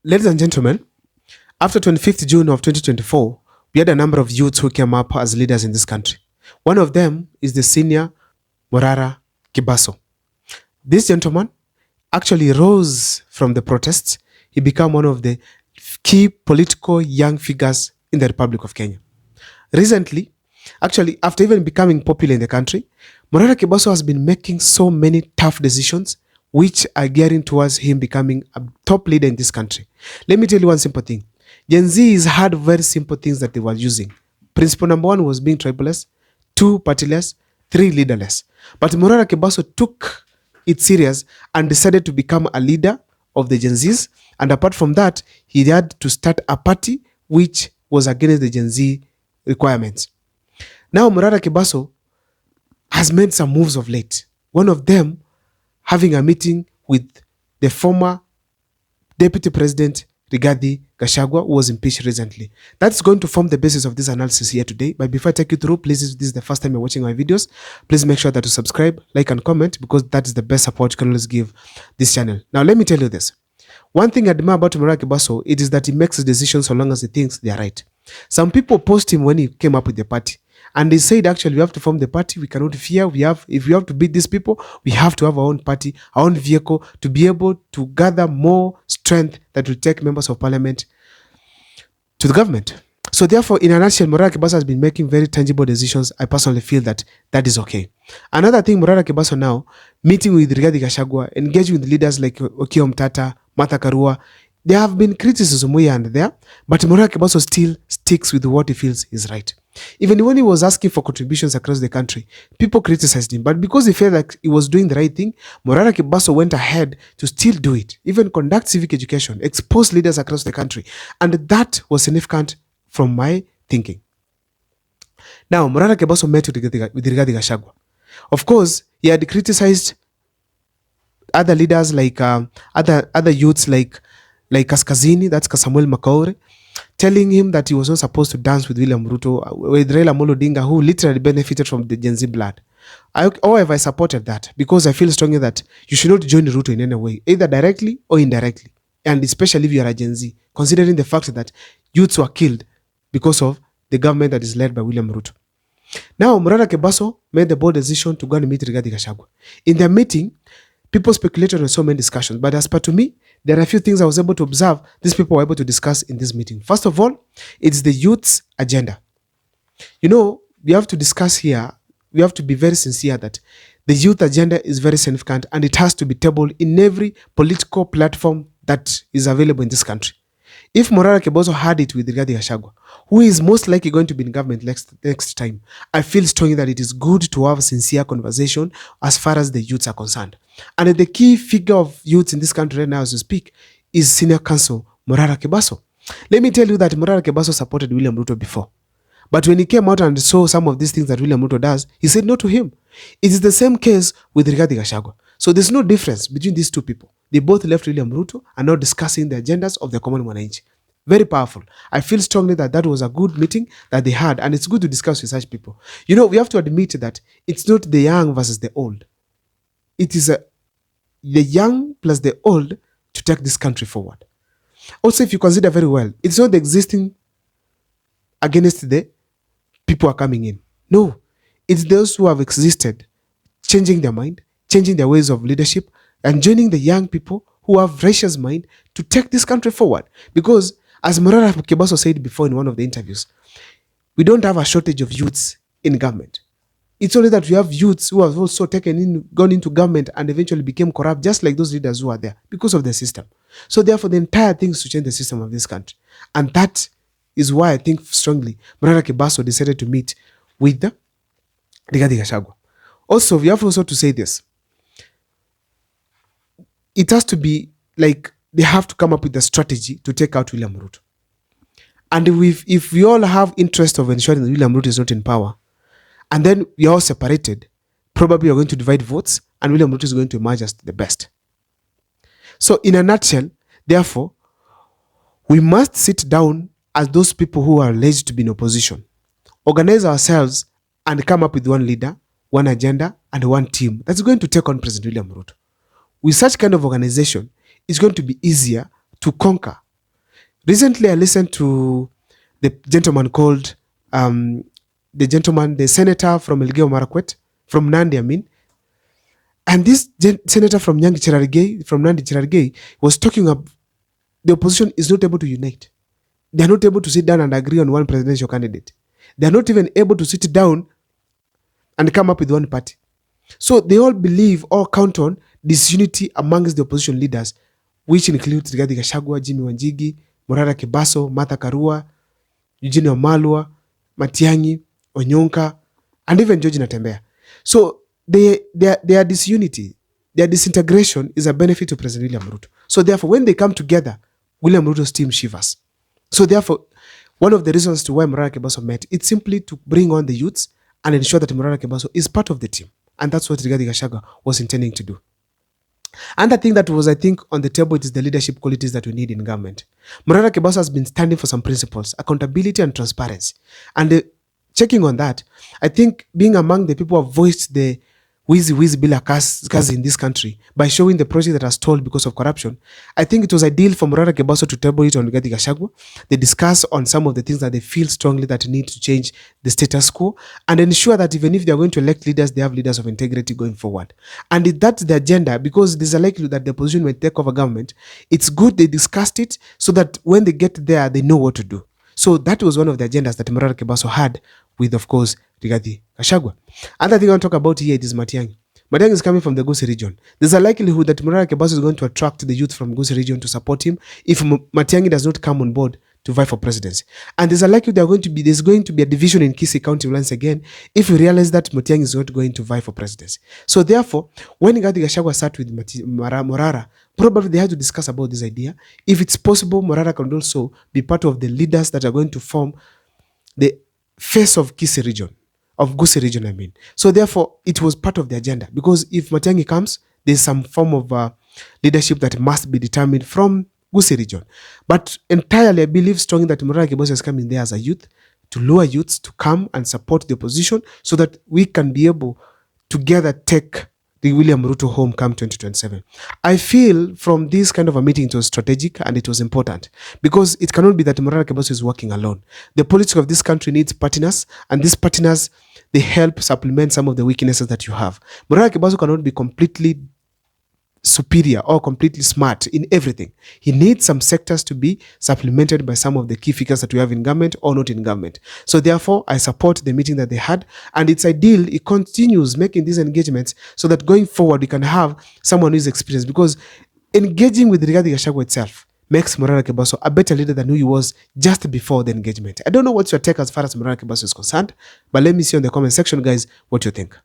Ladies and gentlemen, after 25th June of 2024, we had a number of youths who came up as leaders in this country. One of them is the senior Morara Kibaso. This gentleman actually rose from the protests. He became one of the key political young figures in the Republic of Kenya. Recently, actually, after even becoming popular in the country, Morara Kibaso has been making so many tough decisions which are gearing towards him becoming a top leader in this country. Let me tell you one simple thing. Gen Z's had very simple things that they were using. Principle number one was being tribalist, 2, partyless, 3, leaderless. But Morara Kibaso took it serious and decided to become a leader of the Gen Zs. And apart from that, he had to start a party which was against the Gen Z requirements. Now, Morara Kibaso has made some moves of late. One of them having a meeting with the former Deputy President Gachagua, who was impeached recently. That's going to form the basis of this analysis here today. But before I take you through, please, if this is the first time you're watching my videos, please make sure that you subscribe, like, and comment, because that is the best support you can always give this channel. Now, let me tell you this. One thing I admire about Morara Kibaso, it is that he makes decisions so long as he thinks they are right. Some people opposed him when he came up with the party. And they said, actually, we have to form the party. We cannot fear. If we have to beat these people, we have to have our own party, our own vehicle to be able to gather more strength that will take members of parliament to the government. So therefore, in a nutshell, Morara Kibaso has been making very tangible decisions. I personally feel that that is okay. Another thing, Morara Kibaso now, meeting with Gachagua, engaging with leaders like Okiya Omtatah, Martha Karua, there have been criticism here and there, but Morara Kibaso still sticks with what he feels is right. Even when he was asking for contributions across the country, people criticized him. But because he felt like he was doing the right thing, Morara Kibaso went ahead to still do it, even conduct civic education, expose leaders across the country. And that was significant from my thinking. Now, Morara Kibaso met with Gachagua. Of course, he had criticized other leaders like other youths like Kaskazini, that's Samuel Makaure, telling him that he was not supposed to dance with William Ruto, with Raila Amolo Odinga, who literally benefited from the Gen Z blood. However, I supported that because I feel strongly that you should not join Ruto in any way, either directly or indirectly, and especially if you are a Gen Z, considering the fact that youths were killed because of the government that is led by William Ruto. Now, Morara Kibaso made the bold decision to go and meet Gachagua. In their meeting, people speculated on so many discussions, but as per to me, there are a few things I was able to observe these people were able to discuss in this meeting. First of all, it's the youth's agenda. You know, we have to discuss here, we have to be very sincere that the youth agenda is very significant and it has to be tabled in every political platform that is available in this country. If Morara Kibaso had it with Gachagua, who is most likely going to be in government next time, I feel strongly that it is good to have a sincere conversation as far as the youths are concerned. And the key figure of youths in this country right now as we speak is Senior Counsel Morara Kibaso. Let me tell you that Morara Kibaso supported William Ruto before. But when he came out and saw some of these things that William Ruto does, he said no to him. It is the same case with Gachagua. So there's no difference between these two people. They both left William Ruto and now discussing the agendas of the common mwananchi. Very powerful. I feel strongly that that was a good meeting that they had, and it's good to discuss with such people. You know, we have to admit that it's not the young versus the old. It is the young plus the old to take this country forward. Also, if you consider very well, it's not the existing against the people who are coming in. No, it's those who have existed, changing their mind, changing their ways of leadership, and joining the young people who have righteous mind to take this country forward. Because, as Morara Kibaso said before in one of the interviews, we don't have a shortage of youths in government. It's only that we have youths who have also gone into government and eventually became corrupt, just like those leaders who are there, because of the system. So therefore, the entire thing is to change the system of this country. And that is why I think strongly Morara Kibaso decided to meet with the Gachagua. Also, we have also to say this. It has to be like they have to come up with a strategy to take out William Ruto. And if we all have interest of ensuring that William Ruto is not in power, and then we are all separated, probably we are going to divide votes, and William Ruto is going to emerge as the best. So in a nutshell, therefore, we must sit down as those people who are alleged to be in opposition, organize ourselves and come up with one leader, one agenda, and one team that's going to take on President William Ruto. With such kind of organization, it's going to be easier to conquer Recently, I listened to the gentleman called the senator from Elgeyo Marakwet, from Nandi, I mean, and this senator from Nandi Cherargei, was talking about the opposition is not able to unite. They are not able to sit down and agree on one presidential candidate. They are not even able to sit down and come up with one party. So they all believe or count on disunity amongst the opposition leaders, which include Rigathi Gachagua, Jimmy Wanjigi, Morara Kibaso, Martha Karua, Eugene Wamalwa, Matiang'i, Onyonka, and even George Natembeya. So their disunity, their disintegration is a benefit to President William Ruto. So therefore, when they come together, William Ruto's team shivers. So therefore, one of the reasons to why Morara Kibaso met, it's simply to bring on the youths and ensure that Morara Kibaso is part of the team. And that's what Rigathi Gachagua was intending to do. And the thing that was, I think, on the table, it is the leadership qualities that we need in government. Morara Kibaso has been standing for some principles, accountability and transparency. And checking on that, I think being among the people who have voiced the wheezy bill cars in this country by showing the project that are stalled because of corruption, I think it was ideal for Morara Kibaso to table it on Rigathi Gachagua. They discuss on some of the things that they feel strongly that need to change the status quo and ensure that even if they are going to elect leaders, they have leaders of integrity going forward. And if that's the agenda, because there's a likelihood that the opposition may take over government, it's good they discussed it so that when they get there, they know what to do. So that was one of the agendas that Morara Kibaso had with, of course, Rigathi Gachagua. Another thing I want to talk about here is Matiang'i. Matiang'i is coming from the Gusii region. There's a likelihood that Morara Kibaso is going to attract the youth from Gusii region to support him if Matiang'i does not come on board to vie for presidency. And there's a likelihood there's going to be a division in Kisii County once again if we realize that Matiang'i is not going to vie for presidency. So therefore, when Rigathi Gachagua sat with Morara, probably they had to discuss about this idea. If it's possible, Morara can also be part of the leaders that are going to form the face of Gusii region, I mean. So therefore, it was part of the agenda because if Matiang'i comes, there's some form of leadership that must be determined from Gusii region. But entirely, I believe strongly that Morara Kibaso is coming there as a youth to lure youths to come and support the opposition so that we can be able together take the William Ruto home come 2027. I feel from this kind of a meeting, it was strategic and it was important because it cannot be that Morara Kibaso is working alone. The politics of this country needs partners, and these partners, they help supplement some of the weaknesses that you have. Morara Kibaso cannot be completely superior or completely smart in everything. He needs some sectors to be supplemented by some of the key figures that we have in government or not in government. So therefore, I support the meeting that they had, and it's ideal it continues making these engagements so that going forward we can have someone who is experienced, because engaging with Rigathi Gachagua itself makes Morara Kibaso a better leader than who he was just before the engagement. I don't know what's your take as far as Morara Kibaso is concerned, but let me see on the comment section, guys, what you think.